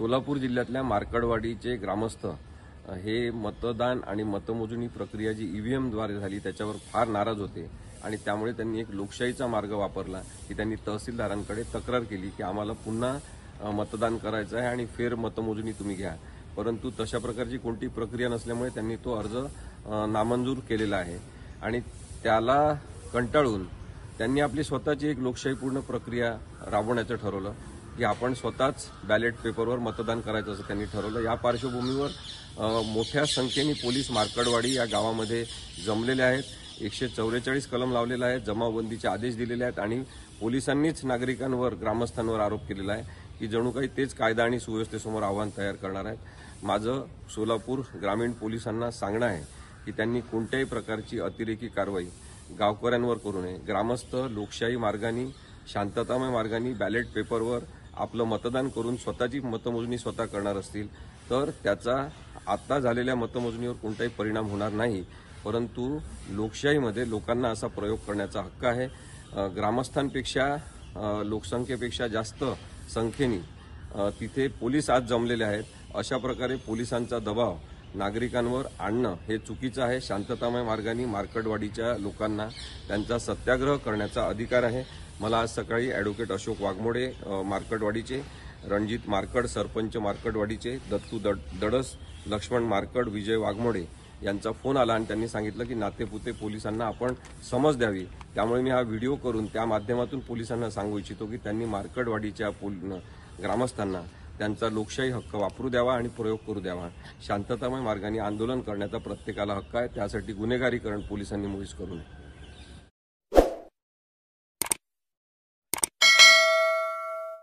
सोलापूर जिल्ह्यातल्या मार्कडवाडीचे ग्रामस्थ हे मतदान आणि मतमोजणी प्रक्रिया जी ईव्हीएमद्वारे झाली त्याच्यावर फार नाराज होते आणि त्यामुळे त्यांनी एक लोकशाहीचा मार्ग वापरला की त्यांनी तहसीलदारांकडे तक्रार केली की आम्हाला पुन्हा मतदान करायचं आहे आणि फेर मतमोजणी तुम्ही घ्या। परंतु तशा प्रकारची कोणती प्रक्रिया नसल्यामुळे त्यांनी तो अर्ज नामंजूर केलेला आहे आणि त्याला कंटाळून त्यांनी आपली स्वतःची एक लोकशाहीपूर्ण प्रक्रिया राबवण्याचं ठरवलं की आपण स्वतःच बॅलेट पेपरवर मतदान करायचं असं त्यांनी ठरवलं। या पार्श्वभूमीवर मोठ्या संख्येने पोलीस मार्कडवाडी या गावामध्ये जमलेले आहेत। 144 कलम लावलेला आहे, जमावबंदीचे आदेश दिलेले आहेत आणि पोलिसांनीच नागरिकांवर ग्रामस्थांवर आरोप केलेला आहे की जणू काही तेच कायदा आणि सुव्यवस्थेसमोर आव्हान तयार करणार आहेत। माझं सोलापूर ग्रामीण पोलिसांना सांगणं आहे की त्यांनी कोणत्याही प्रकारची अतिरेकी कारवाई गावकऱ्यांवर करू नये। ग्रामस्थ लोकशाही मार्गाने शांततामय मार्गाने बॅलेट पेपरवर आपलं मतदान करून स्वतःची मतमोजणी स्वतः करणार असतील तर त्याचा आता झालेल्या मतमोजणीवर कोणताही परिणाम होणार नाही। परंतु लोकशाहीमध्ये लोकांना असा प्रयोग करण्याचा हक्क आहे। ग्रामस्थांपेक्षा लोकसंख्येपेक्षा जास्त संख्येने तिथे पोलीस आज जमलेले आहेत। अशा प्रकारे पोलिसांचा दबाव नागरिकांवर आणणं हे चुकीचं आहे। शांततामय मार्गाने मार्कडवाडीच्या लोकांना त्यांचा सत्याग्रह करण्याचा अधिकार आहे। मला आज सकाळी ॲडव्होकेट अशोक वाघमोडे मार्कडवाडीचे, रणजित मार्कड सरपंच मार्कडवाडीचे, दत्तू दडस, लक्ष्मण मार्कड, विजय वाघमोडे यांचा फोन आला आणि त्यांनी सांगितलं की नातेपुते पोलिसांना आपण समज द्यावी। त्यामुळे मी हा व्हिडिओ करून त्या माध्यमातून पोलिसांना सांगू इच्छितो की त्यांनी मार्कडवाडीच्या ग्रामस्थांना त्यांचा लोकशाही हक्क वापरू द्यावा आणि प्रयोग करू द्यावा। शांततामय मार्गाने आंदोलन करण्याचा प्रत्येकाला हक्क आहे, त्यासाठी गुन्हेगारीकरण पोलिसांनी मुळीच करू नये।